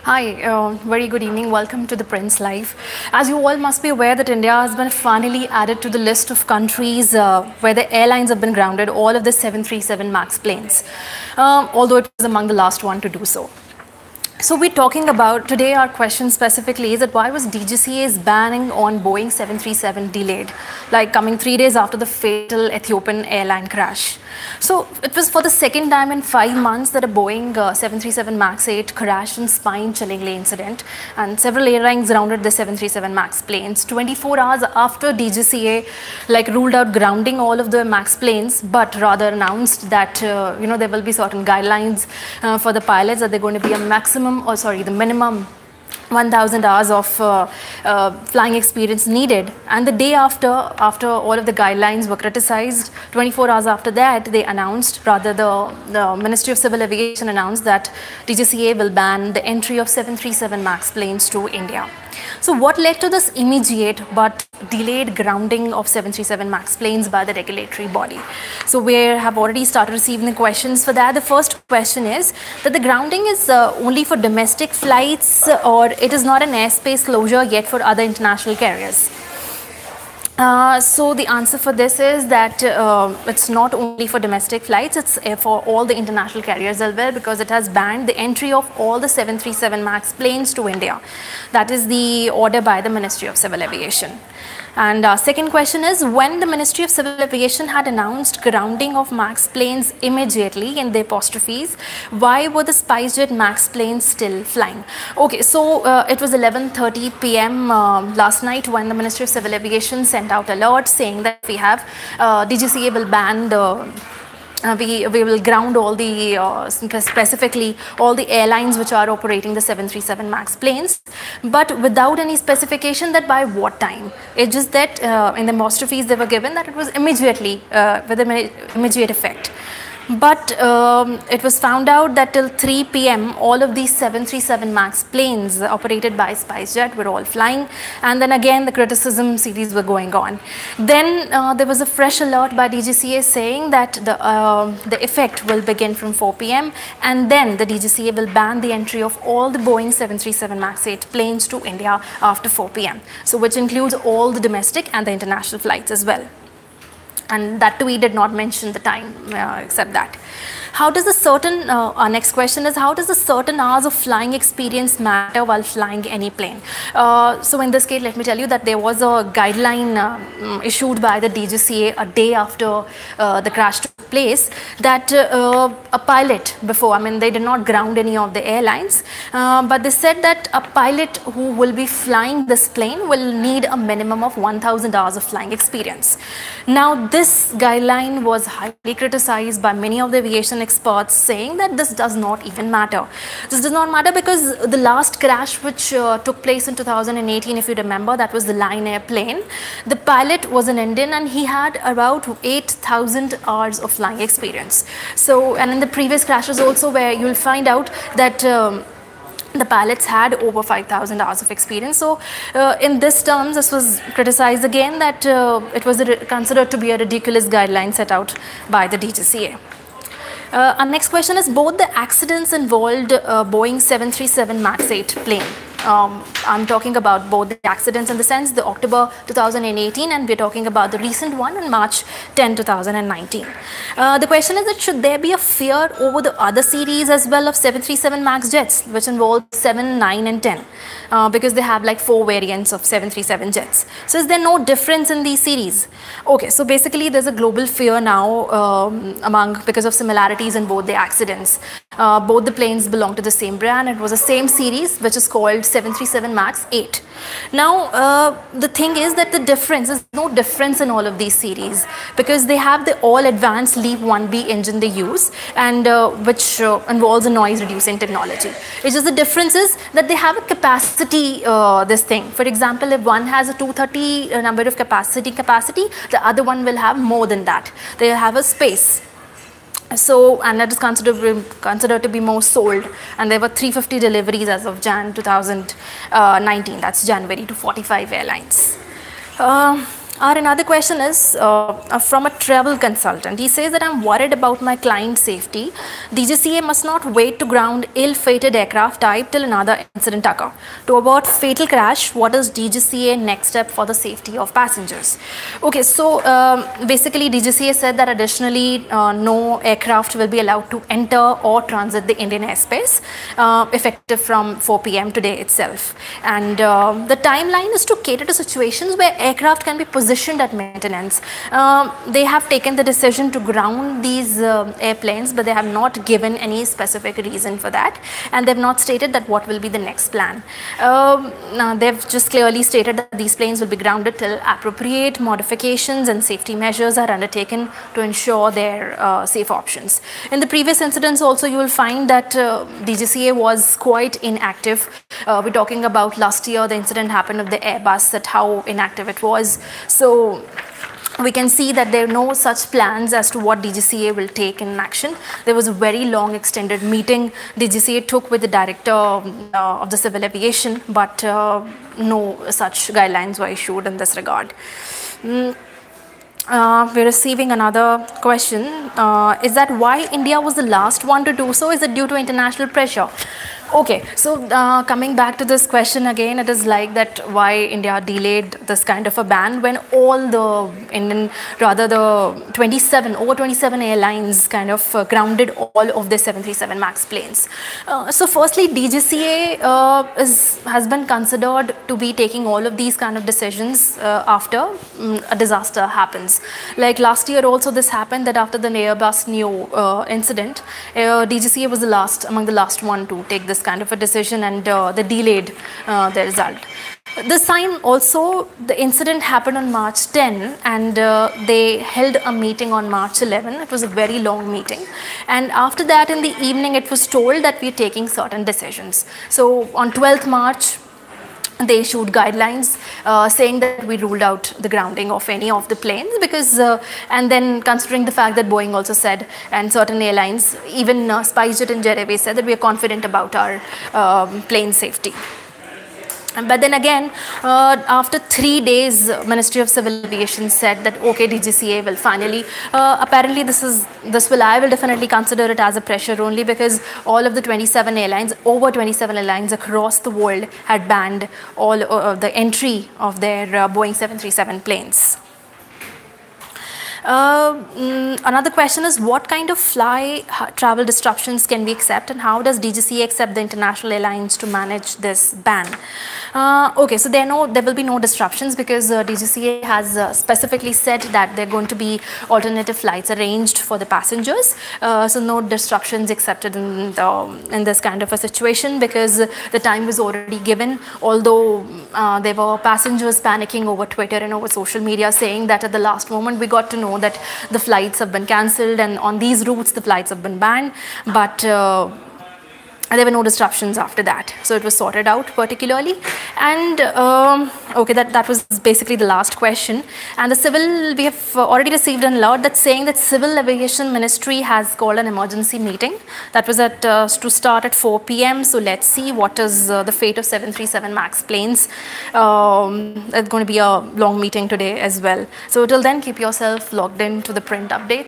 Hi, very good evening. Welcome to the Prince Live. As you all must be aware that India has been finally added to the list of countries where the airlines have been grounded, all of the 737 MAX planes, although it was among the last one to do so. So we're talking about, today our question specifically is that why was DGCA's banning on Boeing 737 delayed, like coming 3 days after the fatal Ethiopian airline crash. So it was for the second time in 5 months that a Boeing 737 MAX 8 crashed in spine-chillingly incident, and several airlines grounded the 737 MAX planes 24 hours after DGCA ruled out grounding all of the MAX planes, but rather announced that there will be certain guidelines for the pilots, that they're going to be a the minimum 1,000 hours of flying experience needed. And the day after all of the guidelines were criticized, 24 hours after that, they announced, rather the Ministry of Civil Aviation announced that DGCA will ban the entry of 737 MAX planes to India. So what led to this immediate but delayed grounding of 737 MAX planes by the regulatory body? So we have already started receiving the questions for that. The first question is that the grounding is only for domestic flights, or it is not an airspace closure yet for other international carriers. So the answer for this is that it's not only for domestic flights, it's for all the international carriers as well, because it has banned the entry of all the 737 MAX planes to India. That is the order by the Ministry of Civil Aviation. And second question is, when the Ministry of Civil Aviation had announced grounding of MAX planes immediately in the apostrophes, why were the SpiceJet MAX planes still flying? Okay, so it was 11:30 p.m. Last night when the Ministry of Civil Aviation sent out alert saying that we have DGCA will ban the we will ground all the, specifically all the airlines which are operating the 737 MAX planes, but without any specification that by what time. It's just that in the apostrophes they were given that it was immediately, with immediate effect. But it was found out that till 3 p.m. all of these 737 MAX planes operated by SpiceJet were all flying, and then again the criticism series were going on. Then there was a fresh alert by DGCA saying that the effect will begin from 4 p.m. and then the DGCA will ban the entry of all the Boeing 737 MAX 8 planes to India after 4 p.m. So which includes all the domestic and the international flights as well. And that too, we did not mention the time except that. How does the certain, our next question is, how does the certain hours of flying experience matter while flying any plane? So in this case, let me tell you that there was a guideline issued by the DGCA a day after the crash took place, that a pilot before, they did not ground any of the airlines, but they said that a pilot who will be flying this plane will need a minimum of 1,000 hours of flying experience. Now, this guideline was highly criticized by many of the aviation experts, saying that this does not even matter. This does not matter because the last crash which took place in 2018, if you remember, that was the Lion Air plane. The pilot was an Indian and he had about 8,000 hours of flying experience. So, and in the previous crashes also, where you'll find out that the pilots had over 5,000 hours of experience. So in this terms, this was criticized again, that it was considered to be a ridiculous guideline set out by the DGCA. Our next question is, both the accidents involved Boeing 737 MAX 8 plane. I'm talking about both the accidents in the sense the October 2018, and we're talking about the recent one on March 10, 2019. The question is that should there be a fear over the other series as well of 737 MAX jets, which involve 7, 9 and 10, because they have like 4 variants of 737 jets. So is there no difference in these series? Okay, so basically there's a global fear now because of similarities in both the accidents. Both the planes belong to the same brand. It was the same series which is called 737 MAX 8. Now, the thing is that the difference is no difference in all of these series, because they have the all advanced LEAP 1B engine they use, and which involves a noise reducing technology. It's just the difference is that they have a capacity, this thing. For example, if one has a 230 number of capacity, the other one will have more than that. They have a space. So, and that is considered to be more sold, and there were 350 deliveries as of Jan 2019, that's January, to 45 airlines. Our another question is from a travel consultant. He says that I'm worried about my client safety. DGCA must not wait to ground ill-fated aircraft type till another incident occur. To avoid fatal crash, what is DGCA next step for the safety of passengers? Okay, so basically DGCA said that additionally no aircraft will be allowed to enter or transit the Indian airspace effective from 4 p.m. today itself. And the timeline is to cater to situations where aircraft can be positioned at maintenance. They have taken the decision to ground these airplanes, but they have not given any specific reason for that, and they've not stated that what will be the next plan. They've just clearly stated that these planes will be grounded till appropriate modifications and safety measures are undertaken to ensure their safe options. In the previous incidents also, you will find that DGCA was quite inactive. We're talking about last year, the incident happened with the Airbus, that how inactive it was. So we can see that there are no such plans as to what DGCA will take in action. There was a very long extended meeting DGCA took with the director of the civil aviation, but no such guidelines were issued in this regard. We're receiving another question. Is that why India was the last one to do so? Is it due to international pressure? Okay, so coming back to this question again, it is like that why India delayed this kind of a ban when all the Indian, rather the over 27 airlines kind of grounded all of the 737 MAX planes. So firstly, DGCA has been considered to be taking all of these kind of decisions after a disaster happens. Like last year also this happened, that after the Airbus Neo incident, DGCA was among the last one to take this kind of a decision, and they delayed the result. This time also the incident happened on March 10, and they held a meeting on March 11. It was a very long meeting, and after that in the evening it was told that we are taking certain decisions. So on 12th March they issued guidelines saying that we ruled out the grounding of any of the planes because, and then considering the fact that Boeing also said, and certain airlines, even SpiceJet and Jet Airways said that we are confident about our plane safety. But then again, after 3 days, Ministry of Civil Aviation said that okay, DGCA will finally. Apparently, I will definitely consider it as a pressure only, because all of the 27 airlines, over 27 airlines across the world, had banned all the entry of their Boeing 737 planes. Another question is, what kind of travel disruptions can we accept, and how does DGCA accept the international airlines to manage this ban? Okay, so there will be no disruptions, because DGCA has specifically said that there are going to be alternative flights arranged for the passengers. So no disruptions accepted in this kind of a situation, because the time was already given. Although there were passengers panicking over Twitter and over social media, saying that at the last moment we got to know that the flights have been cancelled, and on these routes the flights have been banned, but there were no disruptions after that. So it was sorted out particularly. And okay, that was basically the last question. And the civil, we have already received an alert that's saying that Civil Aviation Ministry has called an emergency meeting. That was to start at 4 p.m. So let's see what is the fate of 737 MAX planes. It's going to be a long meeting today as well. So till then, keep yourself logged in to the print update.